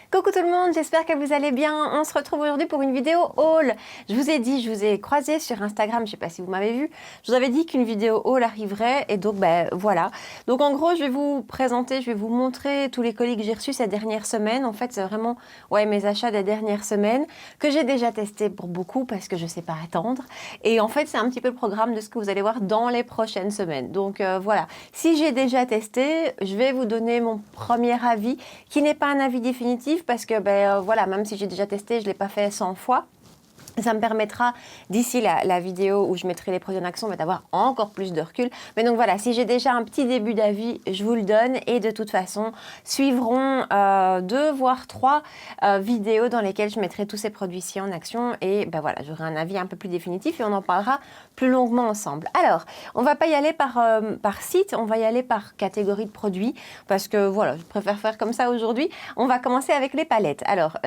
Coucou tout le monde, j'espère que vous allez bien. On se retrouve aujourd'hui pour une vidéo haul. Je vous ai dit, je vous ai croisé sur Instagram, je ne sais pas si vous m'avez vu. Je vous avais dit qu'une vidéo haul arriverait et donc voilà. Donc en gros, je vais vous présenter, je vais vous montrer tous les colis que j'ai reçus ces dernières semaines. En fait, c'est vraiment mes achats des dernières semaines que j'ai déjà testé pour beaucoup parce que je ne sais pas attendre. Et en fait, c'est un petit peu le programme de ce que vous allez voir dans les prochaines semaines. Donc voilà, si j'ai déjà testé, je vais vous donner mon premier avis qui n'est pas un avis définitif parce que voilà, même si j'ai déjà testé, je ne l'ai pas fait 100 fois. Ça me permettra, d'ici la vidéo où je mettrai les produits en action, d'avoir encore plus de recul. Mais donc voilà, si j'ai déjà un petit début d'avis, je vous le donne. Et de toute façon, suivront 2 voire 3 vidéos dans lesquelles je mettrai tous ces produits-ci en action. Et voilà, j'aurai un avis un peu plus définitif et on en parlera plus longuement ensemble. Alors, on ne va pas y aller par site, on va y aller par catégorie de produits. Parce que voilà, je préfère faire comme ça aujourd'hui. On va commencer avec les palettes. Alors...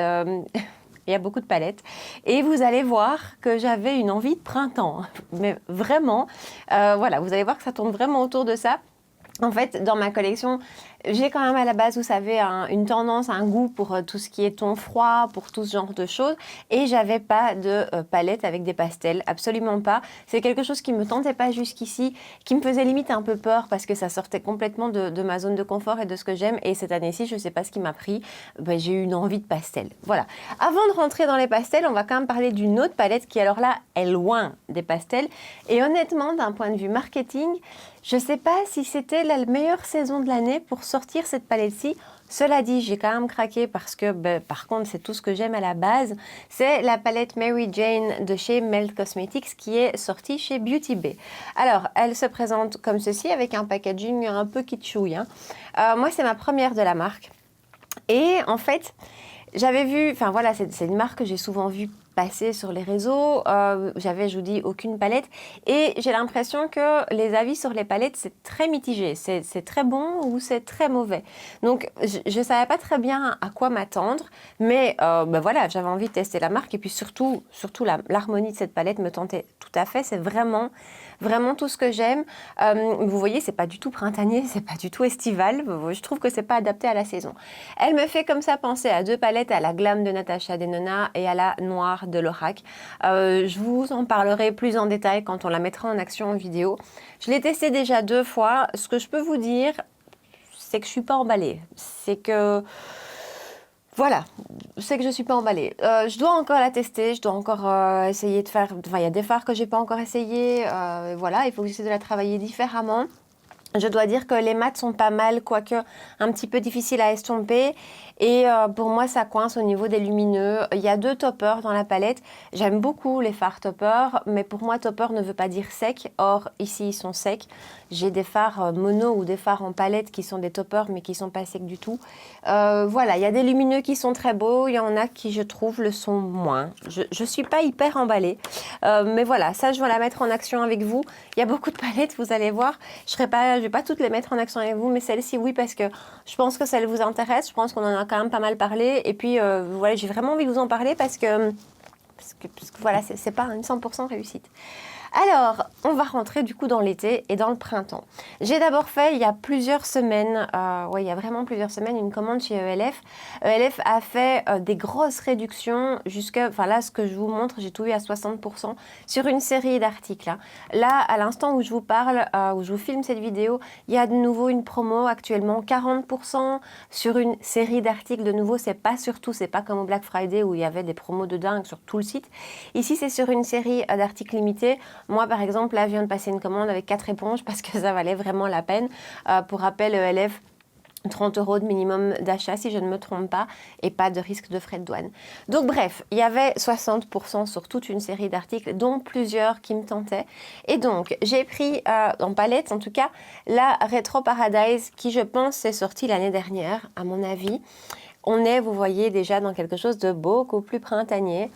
il y a beaucoup de palettes et vous allez voir que j'avais une envie de printemps, mais vraiment, voilà, vous allez voir que ça tourne vraiment autour de ça. En fait, dans ma collection, j'ai quand même à la base, vous savez, une tendance, un goût pour tout ce qui est ton froid, pour tout ce genre de choses. Et j'avais pas de palette avec des pastels, absolument pas. C'est quelque chose qui me tentait pas jusqu'ici, qui me faisait limite un peu peur parce que ça sortait complètement de ma zone de confort et de ce que j'aime. Et cette année-ci, je sais pas ce qui m'a pris, j'ai eu une envie de pastel. Voilà. Avant de rentrer dans les pastels, on va quand même parler d'une autre palette qui alors là est loin des pastels. Et honnêtement, d'un point de vue marketing, je ne sais pas si c'était la meilleure saison de l'année pour sortir cette palette-ci. Cela dit, j'ai quand même craqué parce que, par contre, c'est tout ce que j'aime à la base. C'est la palette Mary Jane de chez Melt Cosmetics qui est sortie chez Beauty Bay. Alors, elle se présente comme ceci avec un packaging un peu kitschouille. Moi, c'est ma première de la marque. Et en fait, j'avais vu, enfin voilà, c'est une marque que j'ai souvent vue passer sur les réseaux. J'avais, je vous dis, aucune palette. Et j'ai l'impression que les avis sur les palettes, c'est très mitigé. C'est très bon ou c'est très mauvais. Donc, je ne savais pas très bien à quoi m'attendre. Mais voilà, j'avais envie de tester la marque. Et puis surtout l'harmonie de cette palette me tentait tout à fait. C'est vraiment tout ce que j'aime. Vous voyez, c'est pas du tout printanier, c'est pas du tout estival. Je trouve que c'est pas adapté à la saison. Elle me fait comme ça penser à 2 palettes, à la Glam de Natasha Denona et à la Noire de Lorac. Je vous en parlerai plus en détail quand on la mettra en action en vidéo. Je l'ai testé déjà 2 fois. Ce que je peux vous dire, c'est que je suis pas emballée. C'est que... Voilà, c'est que je suis pas emballée. Je dois encore la tester, je dois encore essayer de faire... Enfin, il y a des fards que j'ai pas encore essayé. Voilà, il faut que j'essaie de la travailler différemment. Je dois dire que les mats sont pas mal, quoique un petit peu difficile à estomper. Et pour moi, ça coince au niveau des lumineux. Il y a 2 toppers dans la palette. J'aime beaucoup les fards toppers, mais pour moi, topper ne veut pas dire sec. Or, ici, ils sont secs. J'ai des fards mono ou des fards en palette qui sont des toppers, mais qui sont pas secs du tout. Voilà, il y a des lumineux qui sont très beaux. Il y en a qui, je trouve, le sont moins. Je suis pas hyper emballée. Mais voilà, ça, je vais la mettre en action avec vous. Il y a beaucoup de palettes, vous allez voir. Je vais pas toutes les mettre en action avec vous, mais celle-ci, oui, parce que je pense que ça vous intéresse. Je pense qu'on en a quand même pas mal parlé. Et puis, voilà, j'ai vraiment envie de vous en parler parce que voilà, c'est pas une 100% réussite. Alors, on va rentrer du coup dans l'été et dans le printemps. J'ai d'abord fait, il y a plusieurs semaines, il y a vraiment plusieurs semaines, une commande chez ELF. ELF a fait des grosses réductions enfin là, ce que je vous montre, j'ai tout eu à 60% sur une série d'articles. Là, à l'instant où je vous parle, où je vous filme cette vidéo, il y a de nouveau une promo actuellement, 40% sur une série d'articles. De nouveau, c'est pas sur tout, c'est pas comme au Black Friday où il y avait des promos de dingue sur tout le site. Ici, c'est sur une série d'articles limités. Moi, par exemple, là, je viens de passer une commande avec 4 éponges parce que ça valait vraiment la peine. Pour rappel, ELF, 30 € de minimum d'achat si je ne me trompe pas et pas de risque de frais de douane. Donc bref, il y avait 60% sur toute une série d'articles dont plusieurs qui me tentaient. Et donc j'ai pris en palette en tout cas la Retro Paradise qui je pense est sortie l'année dernière à mon avis. On est, vous voyez, déjà dans quelque chose de beaucoup plus printanier.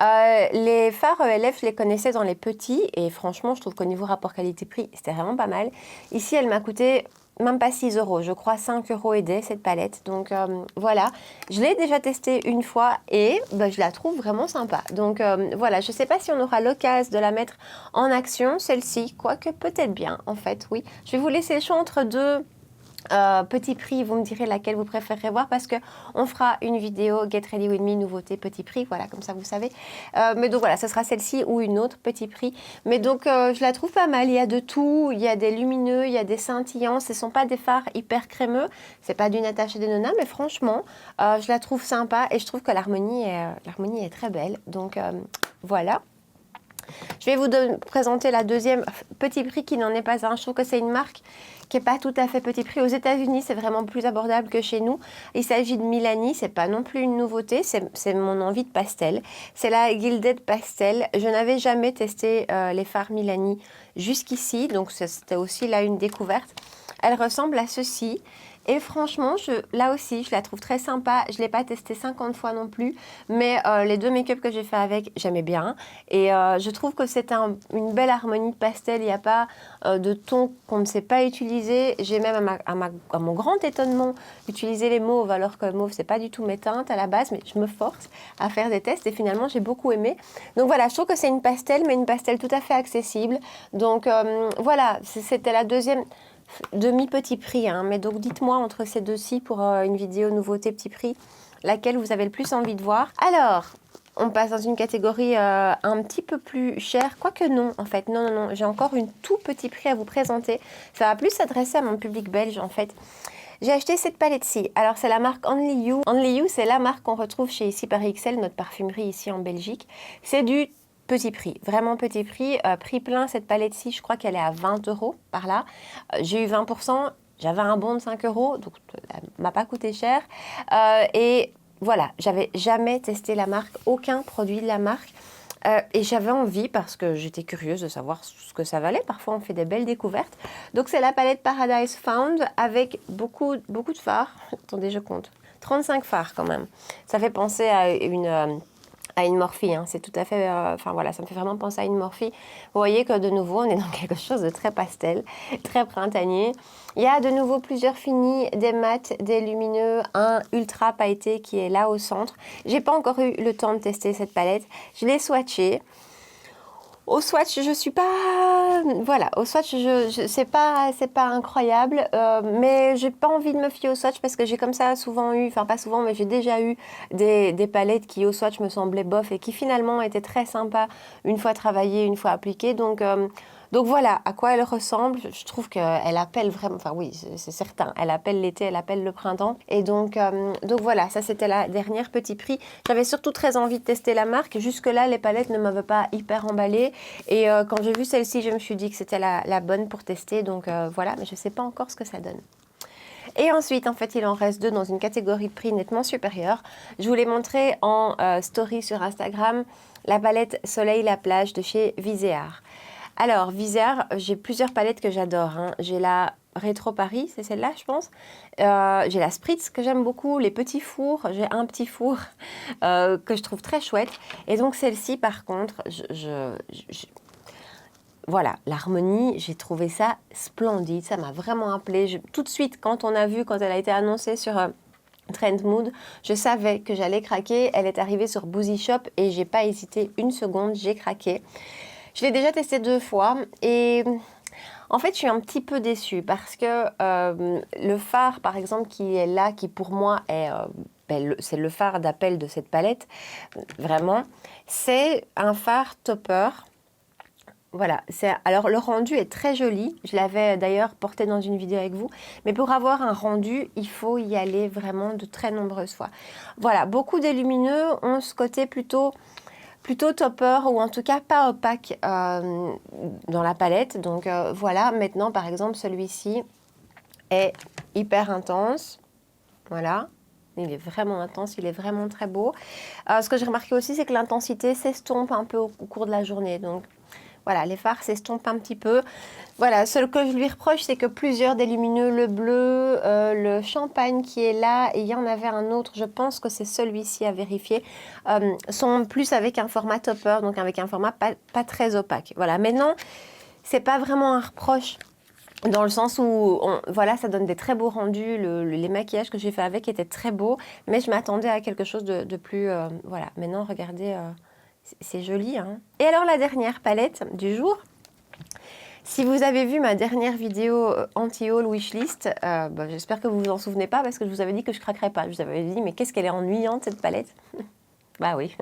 Les fards ELF, je les connaissais dans les petits et franchement, je trouve qu'au niveau rapport qualité-prix, c'était vraiment pas mal. Ici, elle m'a coûté même pas 6 €, je crois 5 € et des cette palette. Donc voilà, je l'ai déjà testée une fois et je la trouve vraiment sympa. Donc voilà, je sais pas si on aura l'occasion de la mettre en action, celle-ci, quoique peut-être bien en fait, oui. Je vais vous laisser le choix entre Petit prix, vous me direz laquelle vous préférez voir parce qu'on fera une vidéo Get Ready With Me, nouveauté, petit prix, voilà, comme ça vous savez. Mais donc voilà, ce sera celle-ci ou une autre, petit prix. Mais donc je la trouve pas mal, il y a de tout, il y a des lumineux, il y a des scintillants, ce ne sont pas des fards hyper crémeux, c'est pas du Natasha Denona, mais franchement, je la trouve sympa et je trouve que l'harmonie est très belle. Donc voilà. Je vais vous présenter la deuxième, petit prix qui n'en est pas un. Je trouve que c'est une marque qui n'est pas tout à fait petit prix. Aux États-Unis, c'est vraiment plus abordable que chez nous. Il s'agit de Milani, c'est pas non plus une nouveauté, c'est mon envie de pastel. C'est la Gilded Pastel. Je n'avais jamais testé les fards Milani jusqu'ici, donc c'était aussi là une découverte. Elle ressemble à ceci. Et franchement, là aussi, je la trouve très sympa. Je ne l'ai pas testée 50 fois non plus, mais les deux make-up que j'ai fait avec, j'aimais bien. Et je trouve que c'est une belle harmonie de pastel. Il n'y a pas de ton qu'on ne sait pas utiliser. J'ai même, à mon grand étonnement, utilisé les mauves, alors que mauve, ce n'est pas du tout mes teintes à la base, mais je me force à faire des tests et finalement, j'ai beaucoup aimé. Donc voilà, je trouve que c'est une pastel, mais une pastel tout à fait accessible. Donc voilà, c'était la deuxième... demi-petit prix, hein. Mais donc dites-moi entre ces deux-ci pour une vidéo nouveauté petit prix, laquelle vous avez le plus envie de voir. Alors, on passe dans une catégorie un petit peu plus chère, quoique non en fait, non, j'ai encore une tout petit prix à vous présenter. Ça va plus s'adresser à mon public belge en fait. J'ai acheté cette palette-ci. Alors, c'est la marque Only You. Only You, c'est la marque qu'on retrouve chez Ici Paris XL, notre parfumerie ici en Belgique. C'est du petit prix, vraiment petit prix. Prix plein, cette palette-ci, je crois qu'elle est à 20 € par là. J'ai eu 20%, j'avais un bon de 5 €, donc elle ne m'a pas coûté cher. Et voilà, j'avais jamais testé la marque, aucun produit de la marque. Et j'avais envie, parce que j'étais curieuse de savoir ce que ça valait. Parfois, on fait des belles découvertes. Donc, c'est la palette Paradise Found avec beaucoup de fards. Attendez, je compte. 35 fards quand même. Ça fait penser à une Morphe, hein. C'est tout à fait... Enfin voilà, ça me fait vraiment penser à une Morphe. Vous voyez que de nouveau, on est dans quelque chose de très pastel, très printanier. Il y a de nouveau plusieurs finis, des mats, des lumineux, un ultra pailleté qui est là au centre. J'ai pas encore eu le temps de tester cette palette. Je l'ai swatchée. Au swatch, je suis pas... Voilà, au swatch, c'est pas incroyable, mais j'ai pas envie de me fier au swatch parce que j'ai comme ça souvent eu, enfin pas souvent, mais j'ai déjà eu des palettes qui au swatch me semblaient bof et qui finalement étaient très sympas une fois travaillées, une fois appliquées. Donc voilà à quoi elle ressemble. Je trouve qu'elle appelle vraiment, enfin oui, c'est certain, elle appelle l'été, elle appelle le printemps. Et donc voilà, ça c'était la dernière petit prix. J'avais surtout très envie de tester la marque. Jusque-là, les palettes ne m'avaient pas hyper emballée. Et quand j'ai vu celle-ci, je me suis dit que c'était la bonne pour tester. Donc voilà, mais je ne sais pas encore ce que ça donne. Et ensuite, en fait, il en reste deux dans une catégorie de prix nettement supérieure. Je vous l'ai montré en story sur Instagram, la palette Soleil la plage de chez Viséart. Alors, Viséart, j'ai plusieurs palettes que j'adore, hein. J'ai la Rétro Paris, c'est celle-là, je pense. J'ai la Spritz que j'aime beaucoup, les petits fours. J'ai un petit four que je trouve très chouette. Et donc, celle-ci, par contre, voilà, l'harmonie, j'ai trouvé ça splendide. Ça m'a vraiment appelé. Tout de suite, quand elle a été annoncée sur... Trend Mood, je savais que j'allais craquer. Elle est arrivée sur Boozy Shop et j'ai pas hésité une seconde, j'ai craqué. Je l'ai déjà testé 2 fois et en fait, je suis un petit peu déçue parce que le fard, par exemple, qui est là, qui pour moi est... c'est le fard d'appel de cette palette, vraiment. C'est un fard topper. Voilà, alors le rendu est très joli. Je l'avais d'ailleurs porté dans une vidéo avec vous. Mais pour avoir un rendu, il faut y aller vraiment de très nombreuses fois. Voilà, beaucoup des lumineux ont ce côté plutôt topper ou en tout cas pas opaque dans la palette. Donc voilà, maintenant par exemple celui-ci est hyper intense. Voilà, il est vraiment intense, il est vraiment très beau. Ce que j'ai remarqué aussi, c'est que l'intensité s'estompe un peu au cours de la journée. Donc voilà, les fards s'estompent un petit peu. Voilà, ce que je lui reproche, c'est que plusieurs des lumineux, le bleu, le champagne qui est là, et il y en avait un autre, je pense que c'est celui-ci à vérifier, sont plus avec un format topper, donc avec un format pas très opaque. Voilà, maintenant, c'est pas vraiment un reproche. Dans le sens où, voilà, ça donne des très beaux rendus. Les maquillages que j'ai fait avec étaient très beaux, mais je m'attendais à quelque chose de plus... voilà, maintenant, regardez, c'est joli, hein. Et alors, la dernière palette du jour, Si vous avez vu ma dernière vidéo anti-haul wishlist, j'espère que vous vous en souvenez pas parce que je vous avais dit que je craquerais pas. Je vous avais dit mais qu'est-ce qu'elle est ennuyante cette palette. Bah oui.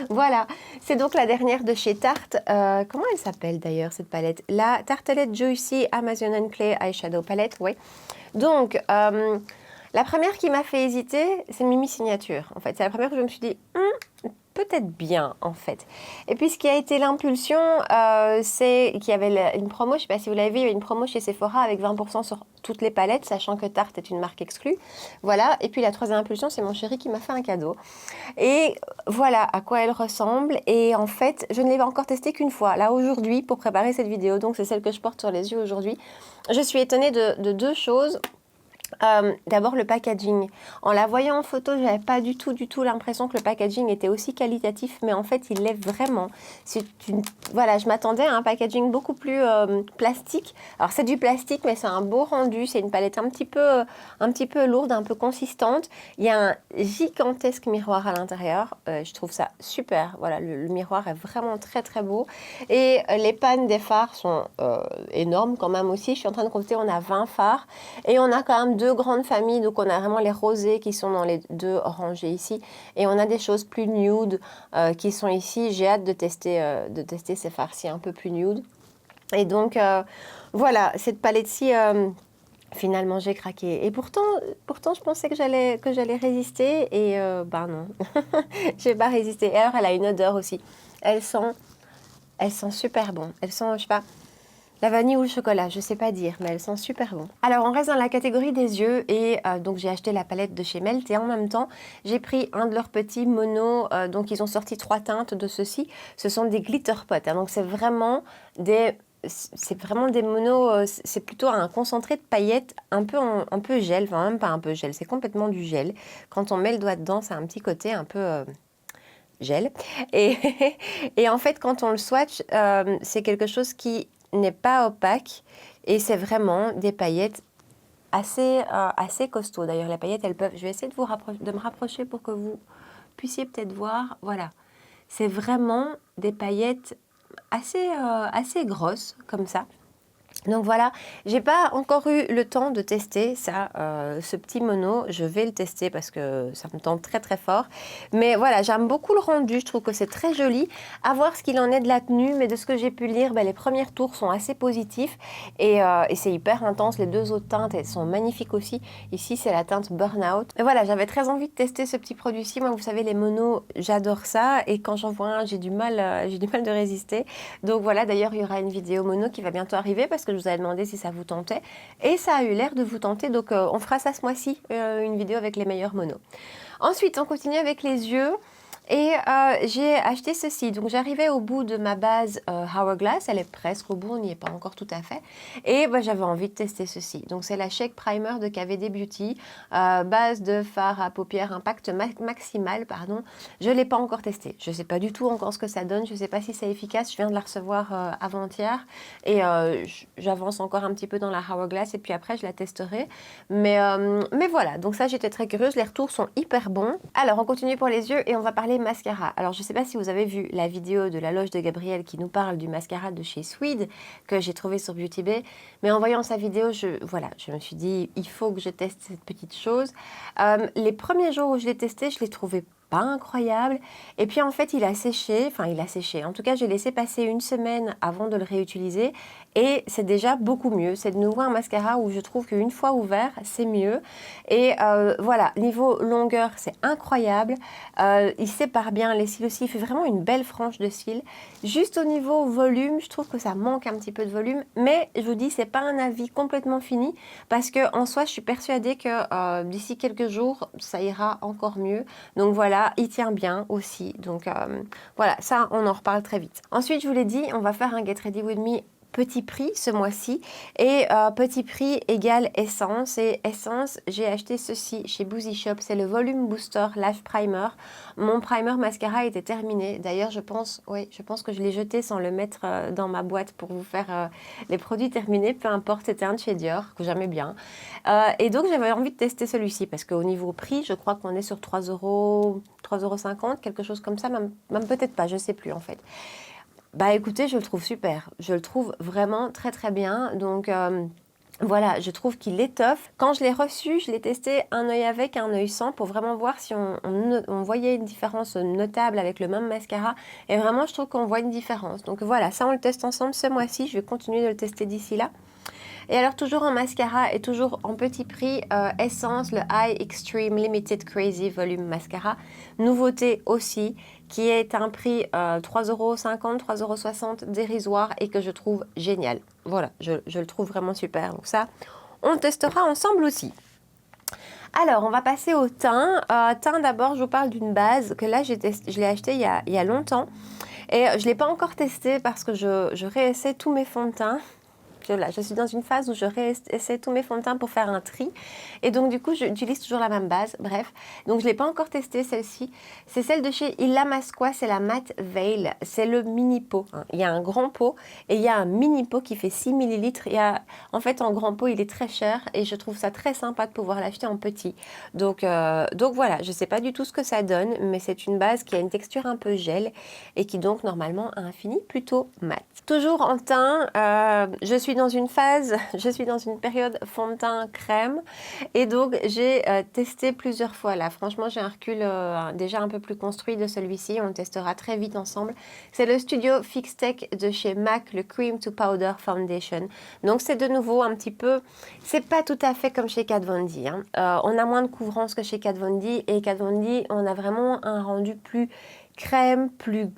Voilà, c'est donc la dernière de chez Tarte. Comment elle s'appelle d'ailleurs cette palette? La Tartelette Juicy Amazonian Clay Eyeshadow Palette, oui. Donc, la première qui m'a fait hésiter, c'est Mimi Signature. En fait, c'est la première que je me suis dit, peut-être bien en fait. Et puis ce qui a été l'impulsion, c'est qu'il y avait une promo, je ne sais pas si vous l'avez vu, il y avait une promo chez Sephora avec 20% sur toutes les palettes, sachant que Tarte est une marque exclue. Voilà, et puis la troisième impulsion, c'est mon chéri qui m'a fait un cadeau. Et voilà à quoi elle ressemble. Et en fait, je ne l'ai encore testée qu'une fois, là aujourd'hui, pour préparer cette vidéo. Donc c'est celle que je porte sur les yeux aujourd'hui. Je suis étonnée de deux choses. D'abord le packaging. En la voyant en photo, je n'avais pas du tout l'impression que le packaging était aussi qualitatif, mais en fait il l'est vraiment. Voilà, je m'attendais à un packaging beaucoup plus plastique. Alors c'est du plastique, mais c'est un beau rendu. C'est une palette un petit peu lourde, un peu consistante. Il y a un gigantesque miroir à l'intérieur. Je trouve ça super. Voilà, le miroir est vraiment très très beau. Et les pannes des fards sont énormes quand même aussi. Je suis en train de compter, on a 20 fards. Et on a quand même deux grandes familles, donc on a vraiment les rosés qui sont dans les deux rangées ici, et on a des choses plus nude qui sont ici. J'ai hâte de tester ces fards-ci un peu plus nude. Et donc voilà, cette palette-ci, finalement j'ai craqué. Et pourtant je pensais que j'allais résister, et ben non, j'ai pas résisté. Et alors elle a une odeur aussi. Elle sent super bon. Elle sent, je sais pas, la vanille ou le chocolat, je sais pas dire, mais elles sont super bon. Alors on reste dans la catégorie des yeux, et donc j'ai acheté la palette de chez Melt, et en même temps j'ai pris un de leurs petits monos. Donc ils ont sorti 3 teintes de ceux-ci. Ce sont des glitter pots, hein, donc c'est vraiment des monos, c'est plutôt un concentré de paillettes un peu gel, enfin même pas un peu gel, c'est complètement du gel. Quand on met le doigt dedans, ça a un petit côté un peu gel. Et, et en fait quand on le swatch, c'est quelque chose qui n'est pas opaque, et c'est vraiment des paillettes assez costauds. D'ailleurs les paillettes, elles peuvent, je vais essayer de me rapprocher pour que vous puissiez peut-être voir. Voilà, c'est vraiment des paillettes assez grosses comme ça. Donc voilà, j'ai pas encore eu le temps de tester ça, ce petit mono. Je vais le tester parce que ça me tente très très fort. Mais voilà, j'aime beaucoup le rendu, je trouve que c'est très joli. À voir ce qu'il en est de la tenue, mais de ce que j'ai pu lire, les premiers tours sont assez positifs, et c'est hyper intense. Les deux autres teintes, elles sont magnifiques aussi. Ici, c'est la teinte Burnout. Et voilà, j'avais très envie de tester ce petit produit-ci. Moi, vous savez, les monos, j'adore ça, et quand j'en vois un, j'ai du mal de résister. Donc voilà, d'ailleurs, il y aura une vidéo mono qui va bientôt arriver parce que je vous avais demandé si ça vous tentait, et ça a eu l'air de vous tenter, donc on fera ça ce mois-ci, une vidéo avec les meilleurs monos. Ensuite, on continue avec les yeux. Et j'ai acheté ceci. Donc j'arrivais au bout de ma base Hourglass, elle est presque au bout, on n'y est pas encore tout à fait. Et j'avais envie de tester ceci. Donc c'est la Shake Primer de KVD Beauty, base de fard à paupières impact maximal, pardon. Je ne l'ai pas encore testé. Je ne sais pas du tout encore ce que ça donne, je ne sais pas si c'est efficace. Je viens de la recevoir avant-hier, et j'avance encore un petit peu dans la Hourglass, et puis après je la testerai. Mais voilà, donc ça j'étais très curieuse, les retours sont hyper bons. Alors on continue pour les yeux, et on va parler mascara. Alors je ne sais pas si vous avez vu la vidéo de la loge de Gabrielle qui nous parle du mascara de chez Swede que j'ai trouvé sur Beauty Bay, mais en voyant sa vidéo, je me suis dit il faut que je teste cette petite chose. Les premiers jours où je l'ai testé, je l'ai trouvé pas incroyable, et puis en fait il a séché, en tout cas j'ai laissé passer une semaine avant de le réutiliser, et c'est déjà beaucoup mieux. C'est de nouveau un mascara où je trouve qu'une fois ouvert c'est mieux, et voilà, niveau longueur c'est incroyable, il sépare bien les cils aussi, il fait vraiment une belle frange de cils. Juste au niveau volume, je trouve que ça manque un petit peu de volume, mais je vous dis c'est pas un avis complètement fini, parce que en soi je suis persuadée que d'ici quelques jours ça ira encore mieux. Donc voilà, il tient bien aussi, donc voilà, ça on en reparle très vite. Ensuite, je vous l'ai dit, on va faire un Get Ready With Me petit prix ce mois-ci, et petit prix égale essence, et essence, j'ai acheté ceci chez Boozy Shop, c'est le Volume Booster Lash Primer. Mon primer mascara était terminé, d'ailleurs je pense que je l'ai jeté sans le mettre dans ma boîte pour vous faire les produits terminés, peu importe, c'était un de chez Dior que j'aimais bien, et donc j'avais envie de tester celui-ci parce qu'au niveau prix, je crois qu'on est sur 3,50 €, quelque chose comme ça, même peut-être pas, je sais plus en fait. Bah écoutez, je le trouve super. Je le trouve vraiment très très bien. Donc voilà, je trouve qu'il étoffe. Quand je l'ai reçu, je l'ai testé un œil avec, un œil sans pour vraiment voir si on voyait une différence notable avec le même mascara. Et vraiment, je trouve qu'on voit une différence. Donc voilà, ça on le teste ensemble ce mois-ci. Je vais continuer de le tester d'ici là. Et alors toujours en mascara et toujours en petit prix, Essence, le Eye Extreme Limited Crazy Volume Mascara. Nouveauté aussi, qui est un prix 3,50 €, 3,60 € dérisoire et que je trouve génial. Voilà, je le trouve vraiment super. Donc ça, on le testera ensemble aussi. Alors, on va passer au teint. Teint, d'abord, je vous parle d'une base que là, je l'ai acheté il y a longtemps. Et je ne l'ai pas encore testé parce que je réessaie tous mes fonds de teint. Je suis dans une phase où je réessaie tous mes fonds de teint pour faire un tri. Et donc, du coup, j'utilise toujours la même base. Bref, donc je ne l'ai pas encore testée, celle-ci. C'est celle de chez Illamasqua, c'est la Matte Veil. C'est le mini pot. Il y a un grand pot et il y a un mini pot qui fait 6 ml. En fait, en grand pot, il est très cher et je trouve ça très sympa de pouvoir l'acheter en petit. Donc voilà, je ne sais pas du tout ce que ça donne, mais c'est une base qui a une texture un peu gel et qui donc, normalement, a un fini plutôt mat. Toujours en teint, je suis dans une période fond de teint crème et donc j'ai testé plusieurs fois là. Franchement, j'ai un recul déjà un peu plus construit de celui-ci. On le testera très vite ensemble. C'est le Studio Fix Tech de chez MAC, le Cream to Powder Foundation. Donc c'est de nouveau un petit peu, c'est pas tout à fait comme chez Kat Von D. Hein. On a moins de couvrance que chez Kat Von D et Kat Von D, on a vraiment un rendu plus crème, plus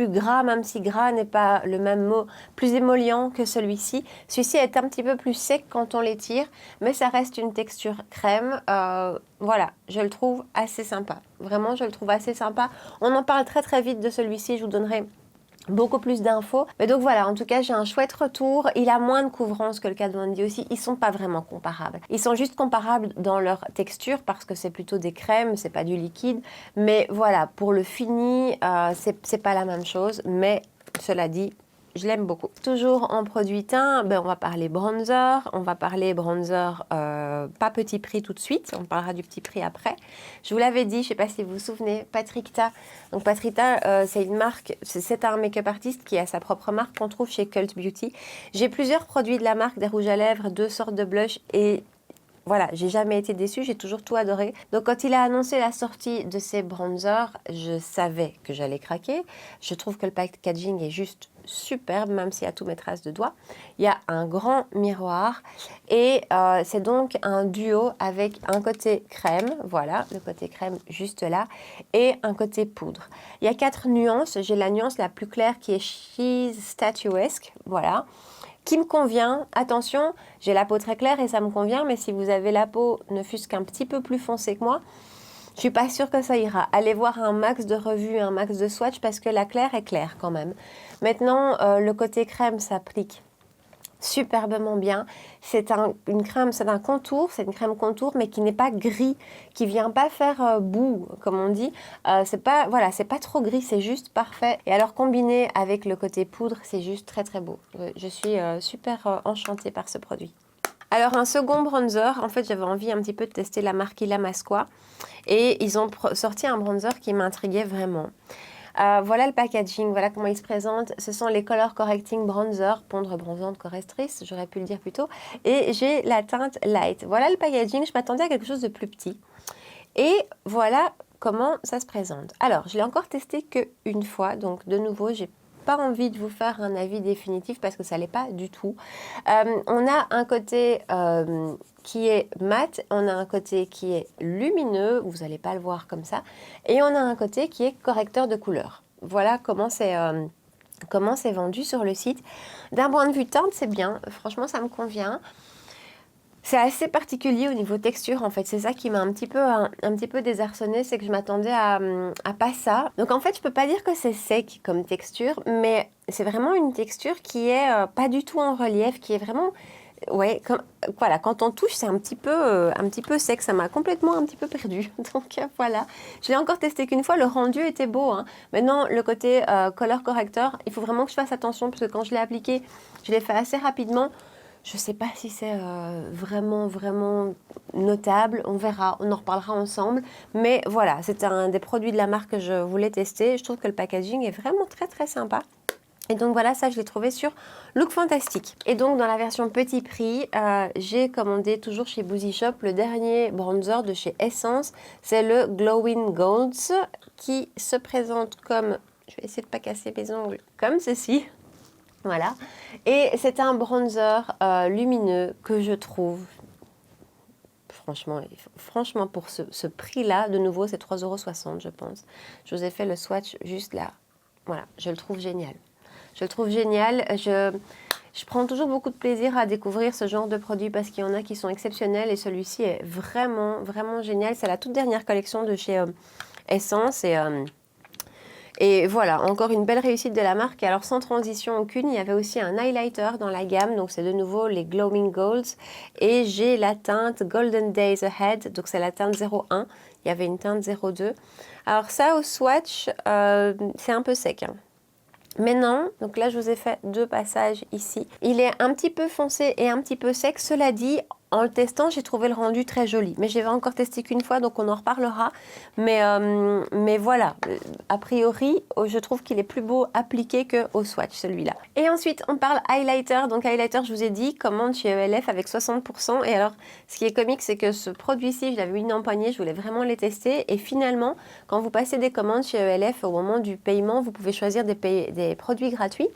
gras, même si gras n'est pas le même mot, plus émollient que celui-ci. Celui-ci est un petit peu plus sec quand on l'étire, mais ça reste une texture crème. Voilà, je le trouve assez sympa. Vraiment, je le trouve assez sympa. On en parle très très vite de celui-ci, je vous donnerai beaucoup plus d'infos. Mais donc voilà, en tout cas, j'ai un chouette retour. Il a moins de couvrance que le Kat Von D aussi. Ils sont pas vraiment comparables. Ils sont juste comparables dans leur texture parce que c'est plutôt des crèmes, c'est pas du liquide. Mais voilà, pour le fini, c'est pas la même chose. Mais cela dit, je l'aime beaucoup. Toujours en produit teint, on va parler bronzer. On va parler bronzer pas petit prix tout de suite. On parlera du petit prix après. Je vous l'avais dit, je ne sais pas si vous vous souvenez, Patrickta. Donc Patrickta, c'est une marque, c'est un make-up artiste qui a sa propre marque qu'on trouve chez Cult Beauty. J'ai plusieurs produits de la marque, des rouges à lèvres, 2 sortes de blush et voilà, j'ai jamais été déçue, j'ai toujours tout adoré. Donc quand il a annoncé la sortie de ces bronzers, je savais que j'allais craquer. Je trouve que le packaging est juste superbe, même s'il y a tous mes traces de doigts. Il y a un grand miroir et c'est donc un duo avec un côté crème, voilà, le côté crème juste là, et un côté poudre. Il y a 4 nuances, j'ai la nuance la plus claire qui est She's Statuesque, voilà, qui me convient. Attention, j'ai la peau très claire et ça me convient, mais si vous avez la peau ne fût-ce qu'un petit peu plus foncée que moi, je suis pas sûre que ça ira. Allez voir un max de revues, un max de swatch parce que la claire est claire quand même. Maintenant, le côté crème s'applique superbement bien. C'est une crème, c'est un contour, c'est une crème contour, mais qui n'est pas gris, qui vient pas faire boue, comme on dit. C'est pas, voilà, c'est pas trop gris, c'est juste parfait. Et alors combiné avec le côté poudre, c'est juste très très beau. Je suis super enchantée par ce produit. Alors un second bronzer, en fait j'avais envie un petit peu de tester la marque Illamasqua et ils ont sorti un bronzer qui m'intriguait vraiment. Voilà le packaging, voilà comment il se présente. Ce sont les Color Correcting Bronzer, pondre bronzante correctrice, j'aurais pu le dire plus tôt. Et j'ai la teinte Light. Voilà le packaging, je m'attendais à quelque chose de plus petit. Et voilà comment ça se présente. Alors, je l'ai encore testé qu'une fois, donc de nouveau, j'ai pas envie de vous faire un avis définitif parce que ça l'est pas du tout. On a un côté qui est mat, on a un côté qui est lumineux, vous n'allez pas le voir comme ça, et on a un côté qui est correcteur de couleur. Voilà comment c'est vendu sur le site. D'un point de vue teinte, c'est bien, franchement ça me convient. C'est assez particulier au niveau texture en fait, c'est ça qui m'a un petit peu désarçonné, c'est que je m'attendais à pas ça. Donc en fait je peux pas dire que c'est sec comme texture, mais c'est vraiment une texture qui est pas du tout en relief, qui est vraiment, ouais, voilà, quand on touche c'est un petit peu sec, ça m'a complètement un petit peu perdue. Donc voilà, je l'ai encore testé qu'une fois, le rendu était beau. Hein. Maintenant le côté color corrector, il faut vraiment que je fasse attention parce que quand je l'ai appliqué, je l'ai fait assez rapidement. Je ne sais pas si c'est vraiment notable, on verra, on en reparlera ensemble. Mais voilà, c'est un des produits de la marque que je voulais tester. Je trouve que le packaging est vraiment très très sympa. Et donc voilà, ça je l'ai trouvé sur Look Fantastic. Et donc dans la version petit prix, j'ai commandé toujours chez Boozy Shop le dernier bronzer de chez Essence. C'est le Glowing Golds qui se présente comme, je vais essayer de ne pas casser mes ongles, comme ceci. Voilà. Et c'est un bronzer lumineux que je trouve, franchement pour ce prix-là, de nouveau c'est 3,60 € je pense. Je vous ai fait le swatch juste là. Voilà, je le trouve génial. Je le trouve génial. Je prends toujours beaucoup de plaisir à découvrir ce genre de produits parce qu'il y en a qui sont exceptionnels et celui-ci est vraiment, vraiment génial. C'est la toute dernière collection de chez Essence et voilà, encore une belle réussite de la marque. Et alors sans transition aucune, il y avait aussi un highlighter dans la gamme. Donc c'est de nouveau les Glowing Golds et j'ai la teinte Golden Days Ahead. Donc c'est la teinte 01. Il y avait une teinte 02. Alors ça au swatch, c'est un peu sec, hein. Mais non, donc là je vous ai fait 2 passages ici. Il est un petit peu foncé et un petit peu sec. Cela dit, en le testant, j'ai trouvé le rendu très joli. Mais je l'ai encore testé qu'une fois, donc on en reparlera. Mais voilà, a priori, je trouve qu'il est plus beau appliqué qu'au swatch, celui-là. Et ensuite, on parle highlighter. Donc highlighter, je vous ai dit, commande chez ELF avec 60%. Et alors, ce qui est comique, c'est que ce produit-ci, je l'avais mis en poignée, je voulais vraiment les tester. Et finalement, quand vous passez des commandes chez ELF, au moment du paiement, vous pouvez choisir des produits gratuits.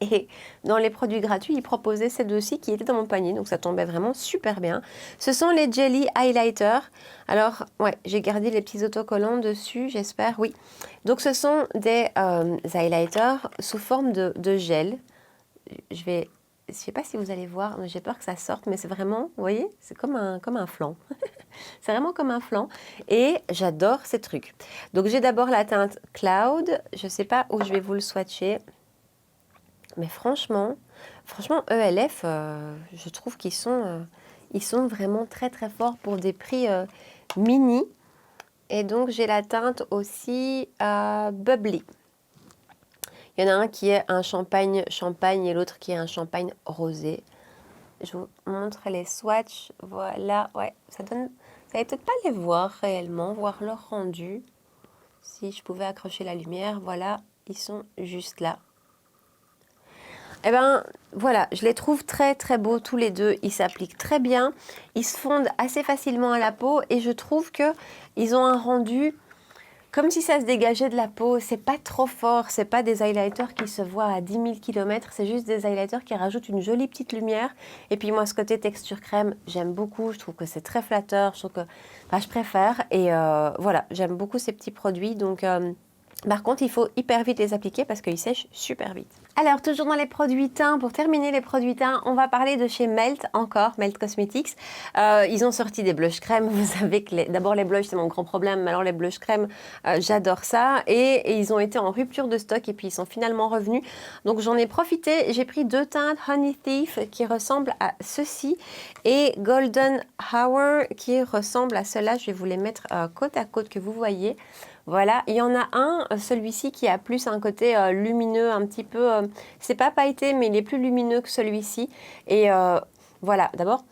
Et dans les produits gratuits, ils proposaient ces deux-ci qui étaient dans mon panier. Donc ça tombait vraiment super bien. Ce sont les Jelly Highlighter. Alors, ouais, j'ai gardé les petits autocollants dessus, j'espère, oui. Donc ce sont des highlighters sous forme de gel. Je sais pas si vous allez voir, j'ai peur que ça sorte, mais c'est vraiment, vous voyez, c'est comme un flan. C'est vraiment comme un flan. Et j'adore ces trucs. Donc j'ai d'abord la teinte Cloud. Je ne sais pas où je vais vous le swatcher. Mais franchement ELF, je trouve qu'ils sont vraiment très très forts pour des prix mini. Et donc j'ai la teinte aussi Bubbly. Il y en a un qui est un champagne et l'autre qui est un champagne rosé. Je vous montre les swatchs. Voilà, ouais, ça donne. Vous n'allez peut-être pas les voir réellement, voir leur rendu. Si je pouvais accrocher la lumière, voilà, ils sont juste là. Eh ben voilà, je les trouve très très beaux tous les deux, ils s'appliquent très bien, ils se fondent assez facilement à la peau et je trouve qu'ils ont un rendu comme si ça se dégageait de la peau. C'est pas trop fort, c'est pas des highlighters qui se voient à 10 000 km, c'est juste des highlighters qui rajoutent une jolie petite lumière. Et puis moi ce côté texture crème, j'aime beaucoup, je trouve que c'est très flatteur, je trouve que je préfère et voilà, j'aime beaucoup ces petits produits donc... Par contre, il faut hyper vite les appliquer parce qu'ils sèchent super vite. Alors, toujours dans les produits teints, pour terminer les produits teints, on va parler de chez Melt encore, Melt Cosmetics. Ils ont sorti des blushs crème. Vous savez que d'abord les blushs, c'est mon grand problème. Mais alors les blushs crème, j'adore ça. Et ils ont été en rupture de stock et puis ils sont finalement revenus. Donc j'en ai profité. J'ai pris 2 teintes Honey Thief qui ressemblent à ceci et Golden Hour qui ressemble à cela. Je vais vous les mettre côte à côte que vous voyez. Voilà, il y en a un, celui-ci qui a plus un côté lumineux, un petit peu, c'est pas pailleté, mais il est plus lumineux que celui-ci. Et voilà, d'abord,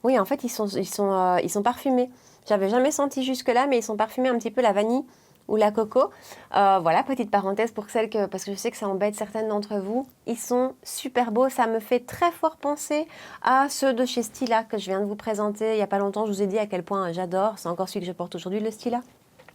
oui, en fait, ils sont parfumés. J'avais jamais senti jusque-là, mais ils sont parfumés un petit peu la vanille ou la coco. Voilà, petite parenthèse pour parce que je sais que ça embête certaines d'entre vous. Ils sont super beaux, ça me fait très fort penser à ceux de chez Stila que je viens de vous présenter il n'y a pas longtemps. Je vous ai dit à quel point j'adore, c'est encore celui que je porte aujourd'hui, le Stila.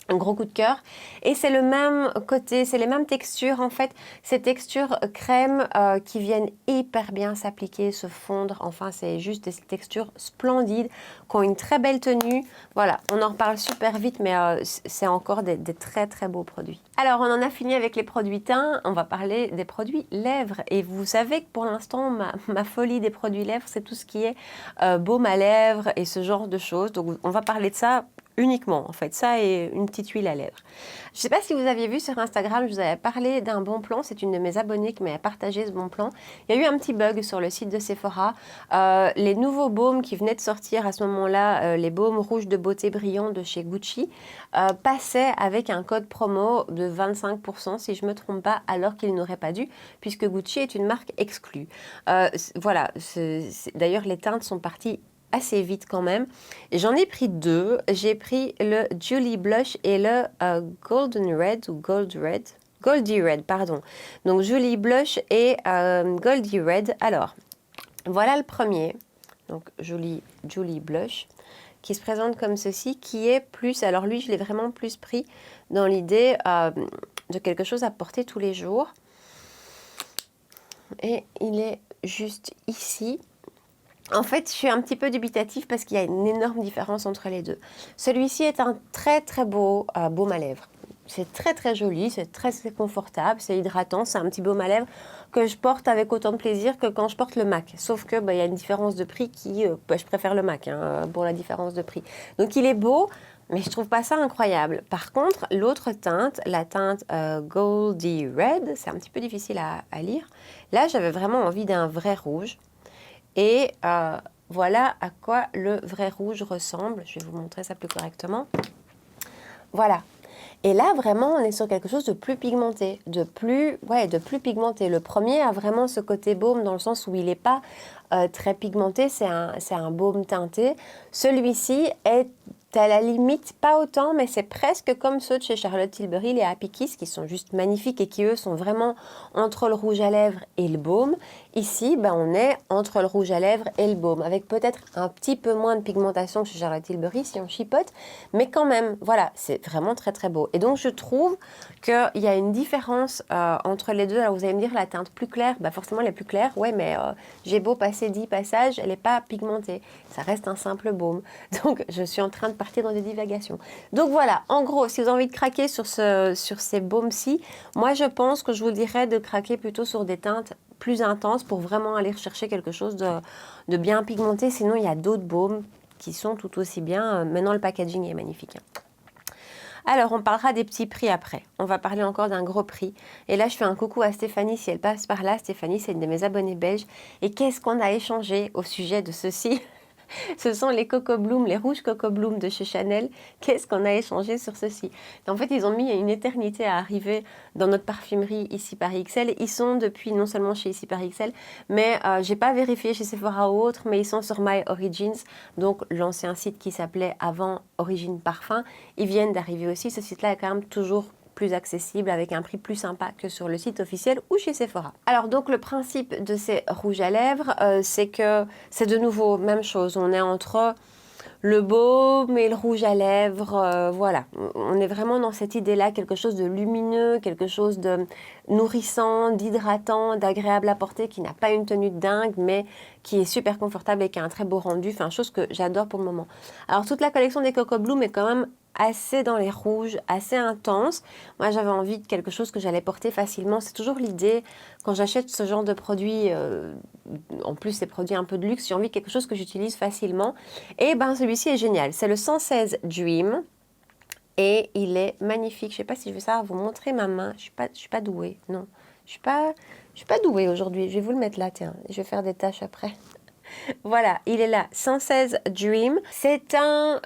Un gros coup de cœur et c'est le même côté, c'est les mêmes textures en fait, ces textures crème qui viennent hyper bien s'appliquer, se fondre, enfin c'est juste des textures splendides qui ont une très belle tenue. Voilà, on en reparle super vite mais c'est encore des très très beaux produits. Alors on en a fini avec les produits teints, on va parler des produits lèvres et vous savez que pour l'instant ma folie des produits lèvres c'est tout ce qui est baume à lèvres et ce genre de choses, donc on va parler de ça uniquement, en fait, ça et une petite huile à lèvres. Je ne sais pas si vous aviez vu sur Instagram, je vous avais parlé d'un bon plan, c'est une de mes abonnées qui m'a partagé ce bon plan. Il y a eu un petit bug sur le site de Sephora. Les nouveaux baumes qui venaient de sortir à ce moment-là, les baumes rouges de beauté brillant de chez Gucci, passaient avec un code promo de 25%, si je ne me trompe pas, alors qu'ils n'auraient pas dû, puisque Gucci est une marque exclue. Voilà, d'ailleurs les teintes sont parties assez vite quand même. J'en ai pris 2. J'ai pris le Julie Blush et le Golden Red ou Gold Red. Goldie Red, pardon. Donc Julie Blush et Goldie Red. Alors, voilà le premier. Donc Julie Blush, qui se présente comme ceci, qui est plus... Alors lui, je l'ai vraiment plus pris dans l'idée de quelque chose à porter tous les jours. Et il est juste ici. En fait, je suis un petit peu dubitative parce qu'il y a une énorme différence entre les deux. Celui-ci est un très très beau baume à lèvres. C'est très très joli, c'est très confortable, c'est hydratant, c'est un petit baume à lèvres que je porte avec autant de plaisir que quand je porte le MAC. Sauf que il y a une différence de prix qui... je préfère le MAC pour la différence de prix. Donc il est beau, mais je trouve pas ça incroyable. Par contre, l'autre teinte, la teinte Goldie Red, c'est un petit peu difficile à lire. Là, j'avais vraiment envie d'un vrai rouge. Et voilà à quoi le vrai rouge ressemble. Je vais vous montrer ça plus correctement. Voilà. Et là, vraiment, on est sur quelque chose de plus pigmenté, de plus pigmenté. Le premier a vraiment ce côté baume dans le sens où il n'est pas très pigmenté, c'est un baume teinté. Celui-ci est à la limite, pas autant, mais c'est presque comme ceux de chez Charlotte Tilbury, les Happy Kiss, qui sont juste magnifiques et qui, eux, sont vraiment entre le rouge à lèvres et le baume. Ici, on est entre le rouge à lèvres et le baume, avec peut-être un petit peu moins de pigmentation que chez Charlotte Tilbury, si on chipote, mais quand même, voilà, c'est vraiment très très beau. Et donc, je trouve qu'il y a une différence entre les deux. Alors, vous allez me dire, la teinte plus claire, forcément, elle est plus claire, ouais, mais j'ai beau passer 10 passages, elle n'est pas pigmentée. Ça reste un simple baume. Donc, je suis en train de partir dans des divagations. Donc voilà, en gros, si vous avez envie de craquer sur ces baumes-ci, moi je pense que je vous dirais de craquer plutôt sur des teintes plus intenses pour vraiment aller rechercher quelque chose de bien pigmenté. Sinon, il y a d'autres baumes qui sont tout aussi bien. Maintenant, le packaging est magnifique. Alors, on parlera des petits prix après. On va parler encore d'un gros prix. Et là, je fais un coucou à Stéphanie, si elle passe par là. Stéphanie, c'est une de mes abonnées belges. Et qu'est-ce qu'on a échangé au sujet de ceci? Ce sont les Coco Bloom, les rouges Coco Bloom de chez Chanel. Qu'est-ce qu'on a échangé sur ceci? En fait, ils ont mis une éternité à arriver dans notre parfumerie ici Paris XL. Ils sont depuis non seulement chez ici Paris XL, mais j'ai pas vérifié chez Sephora ou autre, mais ils sont sur My Origins, donc l'ancien site qui s'appelait avant Origine Parfum. Ils viennent d'arriver aussi. Ce site-là est quand même toujours plus accessible avec un prix plus sympa que sur le site officiel ou chez Sephora. Alors donc le principe de ces rouges à lèvres, c'est que c'est de nouveau même chose. On est entre le baume et le rouge à lèvres, voilà. On est vraiment dans cette idée-là, quelque chose de lumineux, quelque chose de nourrissant, d'hydratant, d'agréable à porter, qui n'a pas une tenue de dingue, mais qui est super confortable et qui a un très beau rendu. Enfin, chose que j'adore pour le moment. Alors toute la collection des Coco Bloom est quand même assez dans les rouges, assez intense. Moi, j'avais envie de quelque chose que j'allais porter facilement. C'est toujours l'idée, quand j'achète ce genre de produits, en plus ces produits un peu de luxe, j'ai envie de quelque chose que j'utilise facilement. Et celui-ci est génial. C'est le 116 Dream. Et il est magnifique. Je ne sais pas si je vais savoir vous montrer ma main. Je suis pas douée. Non, je suis pas douée aujourd'hui. Je vais vous le mettre là, tiens. Je vais faire des tâches après. Voilà, il est là, 116 Dream. C'est un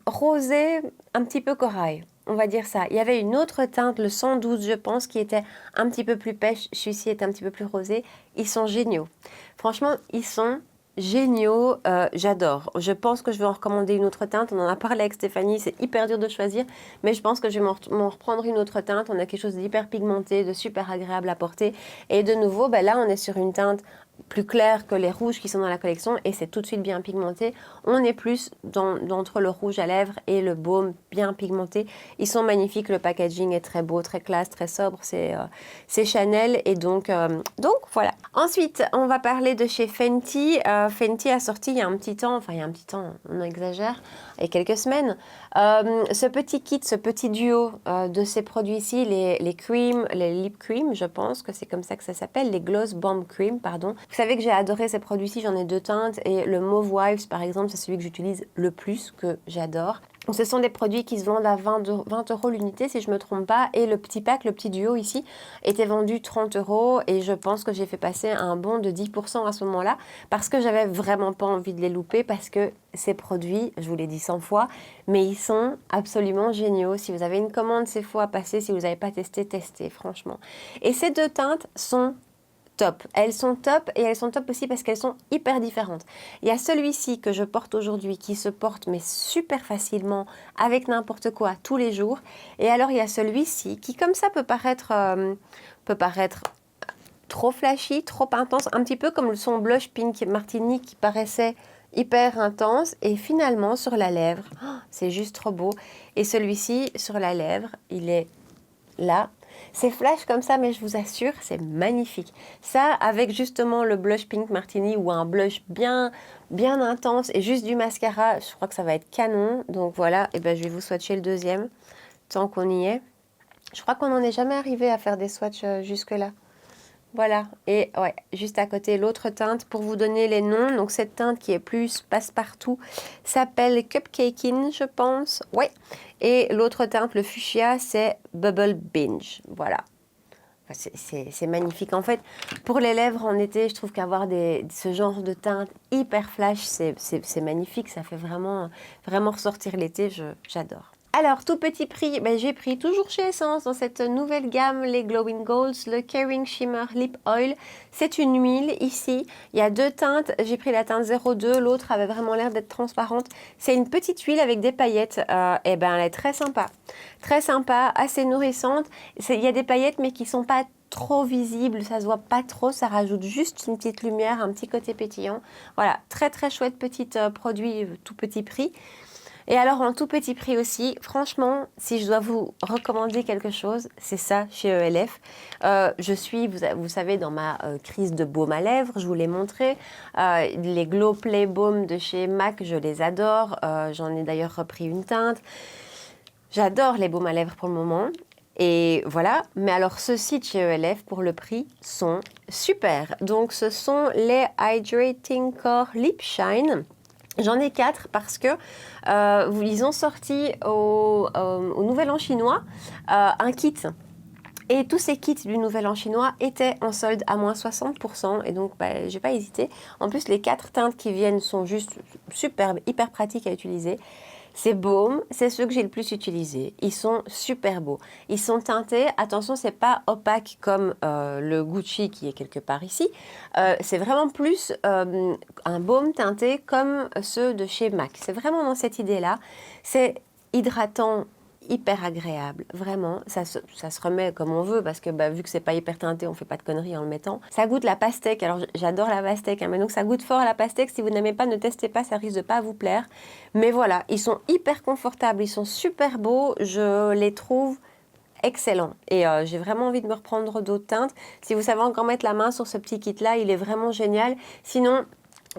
rosé un petit peu corail, on va dire ça. Il y avait une autre teinte, le 112 je pense, qui était un petit peu plus pêche. Celui-ci est un petit peu plus rosé. Ils sont géniaux. Franchement, ils sont géniaux, j'adore. Je pense que je vais en recommander une autre teinte. On en a parlé avec Stéphanie, c'est hyper dur de choisir, mais je pense que je vais m'en reprendre une autre teinte. On a quelque chose d'hyper pigmenté, de super agréable à porter. Et de nouveau, là, on est sur une teinte plus clair que les rouges qui sont dans la collection et c'est tout de suite bien pigmenté. On est plus entre le rouge à lèvres et le baume bien pigmenté. Ils sont magnifiques, le packaging est très beau, très classe, très sobre, c'est Chanel et donc voilà. Ensuite, on va parler de chez Fenty. Fenty a sorti il y a un petit temps, on exagère, il y a quelques semaines, ce petit kit, ce petit duo de ces produits-ci, les cream, les lip cream, je pense que c'est comme ça que ça s'appelle, les gloss bomb cream, pardon. Vous savez que j'ai adoré ces produits-ci, j'en ai deux teintes et le Mauve Wives par exemple, c'est celui que j'utilise le plus, que j'adore. Donc, ce sont des produits qui se vendent à 20 € l'unité si je ne me trompe pas et le petit pack, le petit duo ici était vendu 30 € et je pense que j'ai fait passer un bond de 10% à ce moment-là parce que j'avais vraiment pas envie de les louper parce que ces produits, je vous l'ai dit 100 fois, mais ils sont absolument géniaux. Si vous avez une commande, c'est faux à passer. Si vous n'avez pas testé, testez franchement. Et ces deux teintes sont top. Elles sont top et elles sont top aussi parce qu'elles sont hyper différentes. Il y a celui-ci que je porte aujourd'hui qui se porte mais super facilement avec n'importe quoi tous les jours. Et alors il y a celui-ci qui comme ça peut paraître trop flashy, trop intense, un petit peu comme son blush Pink Martini qui paraissait hyper intense et finalement sur la lèvre, oh, c'est juste trop beau. Et celui-ci sur la lèvre, il est là. C'est flash comme ça, mais je vous assure, c'est magnifique. Ça, avec justement le blush Pink Martini ou un blush bien intense et juste du mascara, je crois que ça va être canon. Donc voilà, et ben je vais vous swatcher le deuxième, tant qu'on y est. Je crois qu'on n'en est jamais arrivé à faire des swatchs jusque-là. Voilà, et ouais, juste à côté l'autre teinte pour vous donner les noms. Donc cette teinte qui est plus passe-partout s'appelle Cupcakein, je pense. Ouais, et l'autre teinte, le fuchsia, c'est Bubble Binge. Voilà, c'est magnifique. En fait, pour les lèvres en été, je trouve qu'avoir ce genre de teinte hyper flash, c'est magnifique. Ça fait vraiment ressortir l'été, j'adore. Alors, tout petit prix, ben, j'ai pris toujours chez Essence dans cette nouvelle gamme, les Glowing Golds, le Caring Shimmer Lip Oil. C'est une huile ici. Il y a deux teintes. J'ai pris la teinte 02, l'autre avait vraiment l'air d'être transparente. C'est une petite huile avec des paillettes. Et ben, elle est très sympa. Très sympa, assez nourrissante. Il y a des paillettes, mais qui ne sont pas trop visibles, ça se voit pas trop, ça rajoute juste une petite lumière, un petit côté pétillant. Voilà, très très chouette petit produit, tout petit prix. Et alors en tout petit prix aussi, franchement, si je dois vous recommander quelque chose, c'est ça chez ELF. Je suis, vous savez, dans ma crise de baume à lèvres, je vous l'ai montré. Les Glow Play Baume de chez MAC, je les adore. J'en ai d'ailleurs repris une teinte. J'adore les baumes à lèvres pour le moment. Et voilà, mais alors ceux-ci de chez ELF pour le prix sont super. Donc ce sont les Hydrating Core Lip Shine. J'en ai 4 parce que ils ont sorti au Nouvel An chinois un kit. Et tous ces kits du Nouvel An chinois étaient en solde à moins 60%. Et donc, bah, j'ai pas hésité. En plus, les 4 teintes qui viennent sont juste superbes, hyper pratiques à utiliser. Ces baumes, c'est ceux que j'ai le plus utilisés. Ils sont super beaux. Ils sont teintés. Attention, c'est pas opaque comme le Gucci qui est quelque part ici. C'est vraiment plus un baume teinté comme ceux de chez MAC. C'est vraiment dans cette idée-là. C'est hydratant, hyper agréable, vraiment. Ça se remet comme on veut parce que bah, vu que c'est pas hyper teinté, on fait pas de conneries en le mettant. Ça goûte la pastèque. Alors j'adore la pastèque, hein, mais donc ça goûte fort la pastèque. Si vous n'aimez pas, ne testez pas, ça risque de pas vous plaire. Mais voilà, ils sont hyper confortables, ils sont super beaux. Je les trouve excellents. Et j'ai vraiment envie de me reprendre d'autres teintes. Si vous savez encore mettre la main sur ce petit kit-là, il est vraiment génial. Sinon,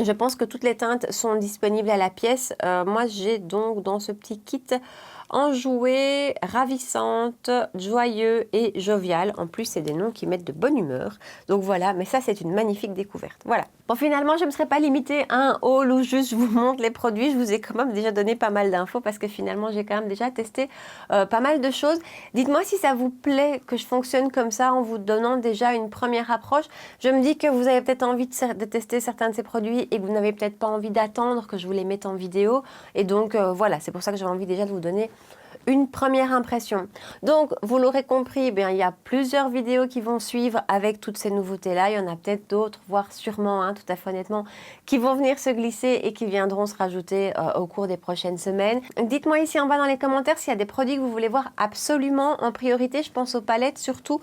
je pense que toutes les teintes sont disponibles à la pièce. Moi, j'ai donc dans ce petit kit enjouée, ravissante, joyeux et jovial. En plus, c'est des noms qui mettent de bonne humeur. Donc voilà, mais ça, c'est une magnifique découverte. Voilà. Bon, finalement, je ne me serais pas limitée à un haul où juste je vous montre les produits. Je vous ai quand même déjà donné pas mal d'infos parce que finalement, j'ai quand même déjà testé pas mal de choses. Dites-moi si ça vous plaît que je fonctionne comme ça en vous donnant déjà une première approche. Je me dis que vous avez peut-être envie de tester certains de ces produits et que vous n'avez peut-être pas envie d'attendre que je vous les mette en vidéo. Et donc, voilà, c'est pour ça que j'avais envie déjà de vous donner une première impression. Donc, vous l'aurez compris, bien, il y a plusieurs vidéos qui vont suivre avec toutes ces nouveautés-là. Il y en a peut-être d'autres, voire sûrement, hein, tout à fait honnêtement, qui vont venir se glisser et qui viendront se rajouter au cours des prochaines semaines. Dites-moi ici en bas dans les commentaires s'il y a des produits que vous voulez voir absolument en priorité. Je pense aux palettes surtout.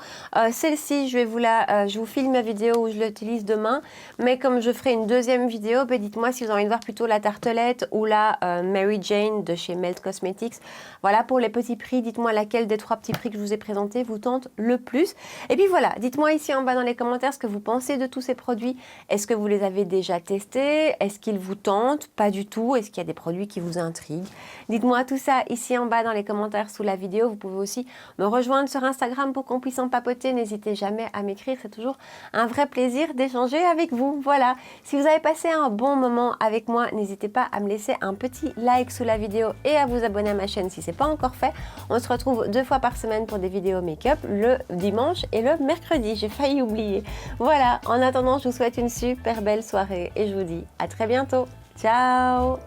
Celle-ci, je vous filme ma vidéo où je l'utilise demain. Mais comme je ferai une deuxième vidéo, ben, dites-moi si vous avez envie de voir plutôt la tartelette ou la Mary Jane de chez Melt Cosmetics. Voilà, pour les petits prix, dites-moi laquelle des 3 petits prix que je vous ai présentés vous tente le plus. Et puis voilà, dites-moi ici en bas dans les commentaires ce que vous pensez de tous ces produits. Est-ce que vous les avez déjà testés? Est-ce qu'ils vous tentent? Pas du tout. Est-ce qu'il y a des produits qui vous intriguent? Dites-moi tout ça ici en bas dans les commentaires sous la vidéo. Vous pouvez aussi me rejoindre sur Instagram pour qu'on puisse en papoter. N'hésitez jamais à m'écrire, c'est toujours un vrai plaisir d'échanger avec vous. Voilà, si vous avez passé un bon moment avec moi, n'hésitez pas à me laisser un petit like sous la vidéo et à vous abonner à ma chaîne si ce n'est pas encore fait. On se retrouve 2 fois par semaine pour des vidéos make-up, le dimanche et le mercredi. J'ai failli oublier. Voilà, en attendant, je vous souhaite une super belle soirée et je vous dis à très bientôt. Ciao!